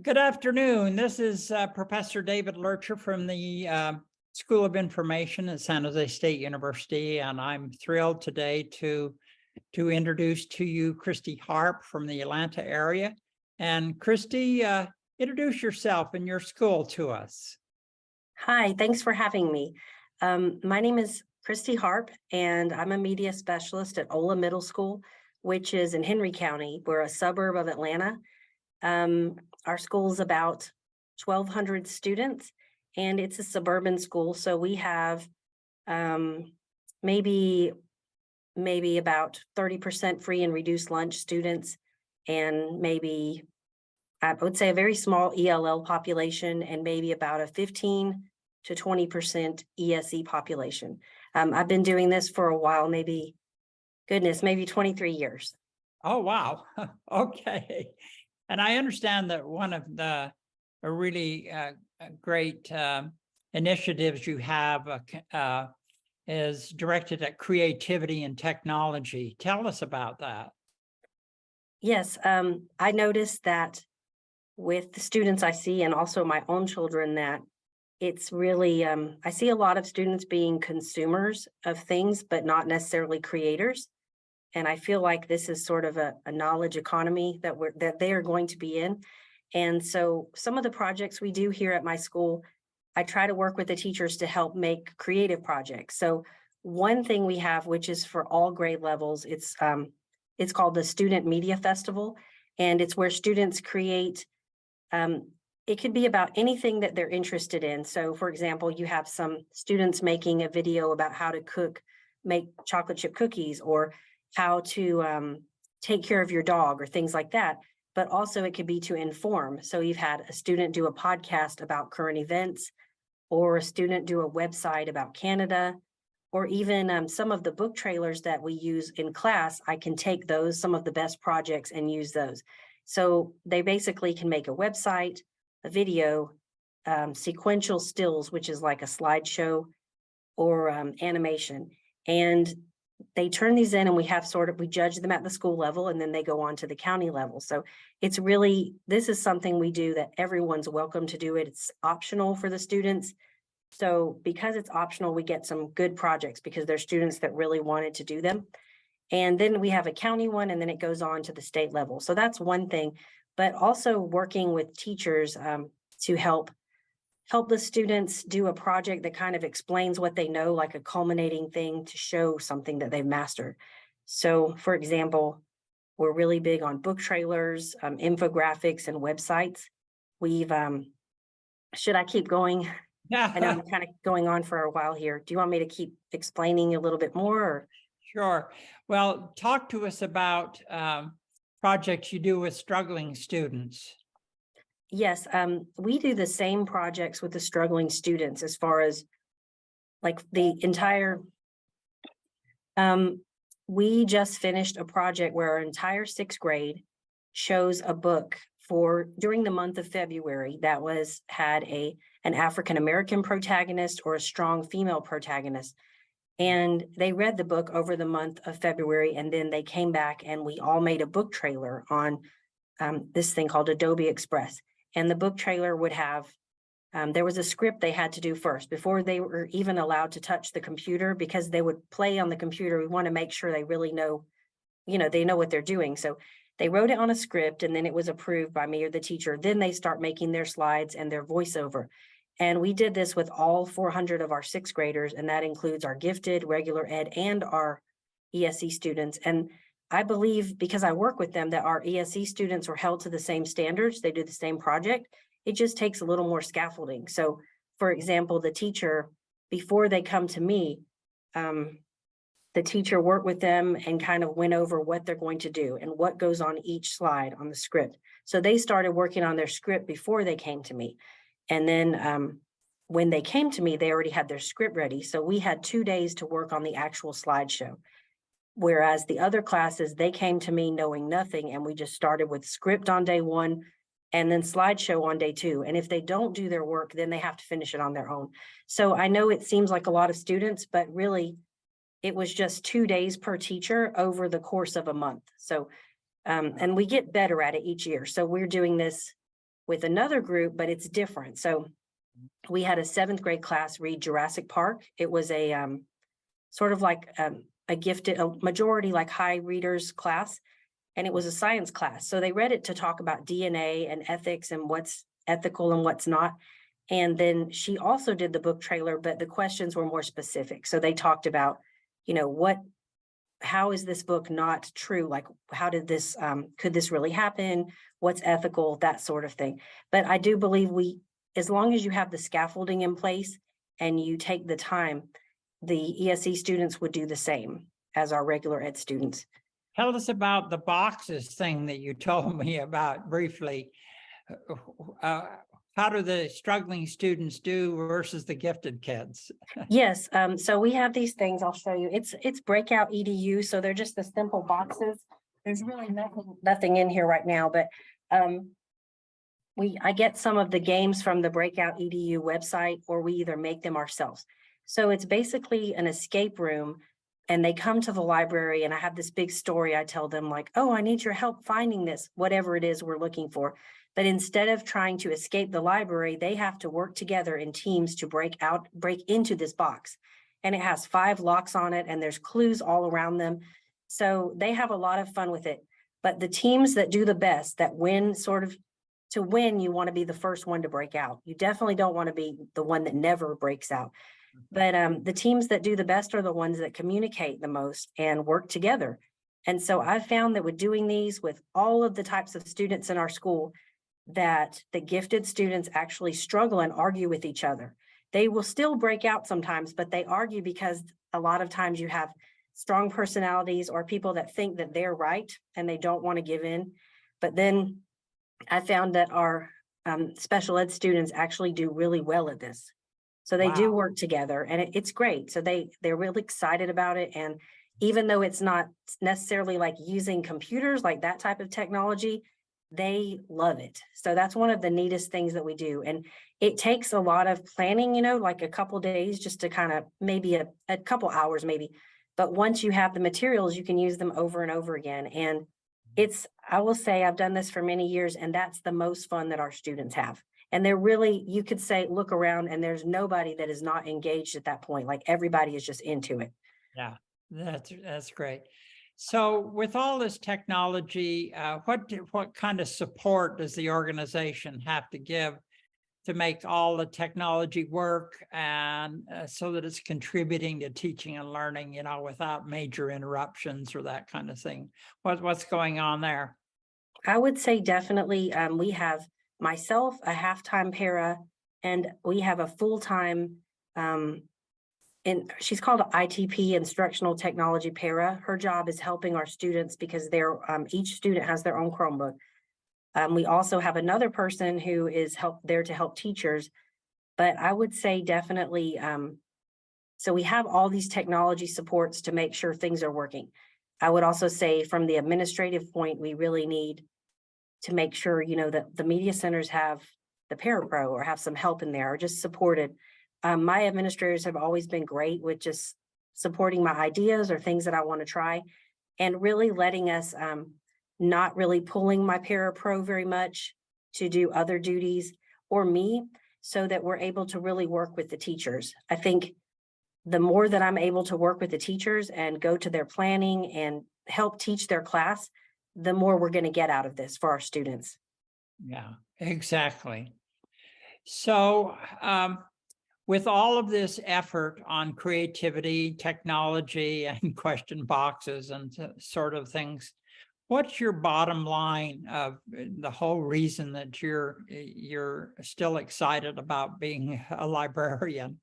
Good afternoon. This is Professor David Loertscher from the School of Information at San Jose State University, and I'm thrilled today to introduce to you Christi Harp from the Atlanta area. And Christy, introduce yourself and your school to us. Hi, thanks for having me. My name is Christi Harp, and I'm a media specialist at Ola Middle School, which is in Henry County. We're a suburb of Atlanta. Our school is about 1,200 students, and it's a suburban school. So we have maybe about 30% free and reduced lunch students, and maybe I would say a very small ELL population, and maybe about a 15 to 20% ESE population. I've been doing this for a while, maybe 23 years. Oh, wow. Okay. And I understand that one of the really great initiatives you have is directed at creativity and technology. Tell us about that. Yes, I noticed that with the students I see, and also my own children, that it's really, I see a lot of students being consumers of things, but not necessarily creators. And I feel like this is sort of a knowledge economy that they are going to be in. And so some of the projects we do here at my school, I try to work with the teachers to help make creative projects. So one thing we have, which is for all grade levels, it's called the Student Media Festival, and it's where students create. It could be about anything that they're interested in. So for example, you have some students making a video about how to make chocolate chip cookies, or how to take care of your dog, or things like that. But also it could be to inform. So you've had a student do a podcast about current events, or a student do a website about Canada, or even some of the book trailers that we use in class. I can take those, some of the best projects, and use those. So they basically can make a website, a video, sequential stills, which is like a slideshow, or animation. And they turn these in, and we judge them at the school level, and then they go on to the county level. So it's really, this is something we do that everyone's welcome to do it. It's optional for the students. So because it's optional, we get some good projects because they're students that really wanted to do them. And then we have a county one, and then it goes on to the state level. So that's one thing, but also working with teachers to help the students do a project that kind of explains what they know, like a culminating thing to show something that they've mastered. So for example, we're really big on book trailers, infographics, and websites. We've, should I keep going? Yeah. I know I'm kind of going on for a while here. Do you want me to keep explaining a little bit more? Or? Sure. Well, talk to us about projects you do with struggling students. Yes, we do the same projects with the struggling students, as far as like the entire, we just finished a project where our entire 6th grade chose a book during the month of February that had an African-American protagonist or a strong female protagonist. And they read the book over the month of February, and then they came back and we all made a book trailer on this thing called Adobe Express. And the book trailer would have, there was a script they had to do first before they were even allowed to touch the computer, because they would play on the computer. We want to make sure they really know, they know what they're doing. So they wrote it on a script, and then it was approved by me or the teacher. Then they start making their slides and their voiceover. And we did this with all 400 of our 6th graders, and that includes our gifted, regular ed, and our ESE students. And I believe, because I work with them, that our ESE students are held to the same standards. They do the same project. It just takes a little more scaffolding. So for example, the teacher, before they come to me, the teacher worked with them and kind of went over what they're going to do and what goes on each slide on the script. So they started working on their script before they came to me. And then when they came to me, they already had their script ready. So we had 2 days to work on the actual slideshow. Whereas the other classes, they came to me knowing nothing, and we just started with script on day 1 and then slideshow on day 2. And if they don't do their work, then they have to finish it on their own. So I know it seems like a lot of students, but really it was just 2 days per teacher over the course of a month. So, and we get better at it each year. So we're doing this with another group, but it's different. So we had a 7th grade class read Jurassic Park. It was a sort of like a gifted, a majority like high readers class, and it was a science class. So they read it to talk about DNA and ethics and what's ethical and what's not. And then she also did the book trailer, but the questions were more specific. So they talked about, how is this book not true? Like, how did this, could this really happen? What's ethical, that sort of thing. But I do believe as long as you have the scaffolding in place and you take the time, the ESE students would do the same as our regular ed students. Tell us about the boxes thing that you told me about briefly. How do the struggling students do versus the gifted kids? Yes, so we have these things, I'll show you. It's Breakout EDU, so they're just the simple boxes. There's really nothing in here right now, but I get some of the games from the Breakout EDU website, or we either make them ourselves. So it's basically an escape room, and they come to the library, and I have this big story. I tell them like, oh, I need your help finding this, whatever it is we're looking for. But instead of trying to escape the library, they have to work together in teams to break into this box. And it has 5 locks on it, and there's clues all around them. So they have a lot of fun with it. But the teams that do the best, that win, to win, you want to be the first one to break out. You definitely don't want to be the one that never breaks out. But the teams that do the best are the ones that communicate the most and work together. And so I've found that with doing these with all of the types of students in our school, that the gifted students actually struggle and argue with each other. They will still break out sometimes, but they argue because a lot of times you have strong personalities or people that think that they're right and they don't want to give in. But then I found that our special ed students actually do really well at this. So they do work together, and it's great. So they're really excited about it. And even though it's not necessarily like using computers, like that type of technology, they love it. So that's one of the neatest things that we do. And it takes a lot of planning, like a couple days just to kind of maybe a couple hours maybe. But once you have the materials, you can use them over and over again. And I will say I've done this for many years, and that's the most fun that our students have. And they're really, you could say, look around and there's nobody that is not engaged at that point. Like everybody is just into it. Yeah, that's great. So with all this technology, what kind of support does the organization have to give to make all the technology work, and so that it's contributing to teaching and learning, without major interruptions or that kind of thing? What's going on there? I would say definitely we have myself, a half-time para, and we have a full-time and she's called an ITP, Instructional Technology Para. Her job is helping our students because each student has their own Chromebook. We also have another person who is there to help teachers. But I would say definitely, so we have all these technology supports to make sure things are working. I would also say from the administrative point, we really need to make sure, that the media centers have the Parapro or have some help in there or just supported. My administrators have always been great with just supporting my ideas or things that I want to try, and really letting us not really pulling my Parapro very much to do other duties or me, so that we're able to really work with the teachers. I think the more that I'm able to work with the teachers and go to their planning and help teach their class, the more we're going to get out of this for our students. Yeah, exactly. So with all of this effort on creativity, technology, and question boxes and sort of things, what's your bottom line of the whole reason that you're still excited about being a librarian?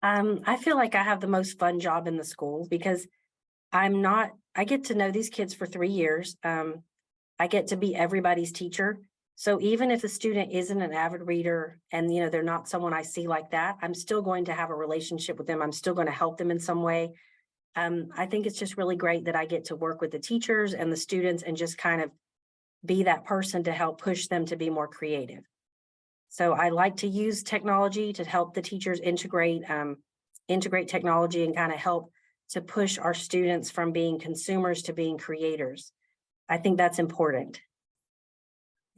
I feel like I have the most fun job in the school because I get to know these kids for 3 years. I get to be everybody's teacher. So even if the student isn't an avid reader and, they're not someone I see like that, I'm still going to have a relationship with them. I'm still going to help them in some way. I think it's just really great that I get to work with the teachers and the students and just kind of be that person to help push them to be more creative. So I like to use technology to help the teachers integrate technology and kind of help to push our students from being consumers to being creators. I think that's important.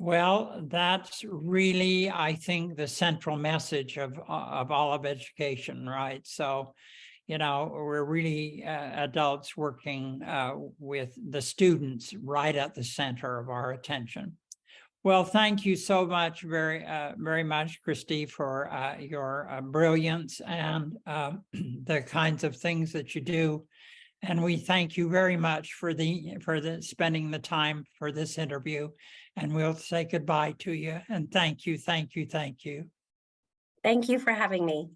Well, that's really, I think, the central message of all of education, right? So, you know, we're really adults working with the students right at the center of our attention. Well, thank you so much, very much, Christy, for your brilliance and the kinds of things that you do. And we thank you very much for spending the time for this interview. And we'll say goodbye to you. And thank you, thank you, thank you. Thank you for having me.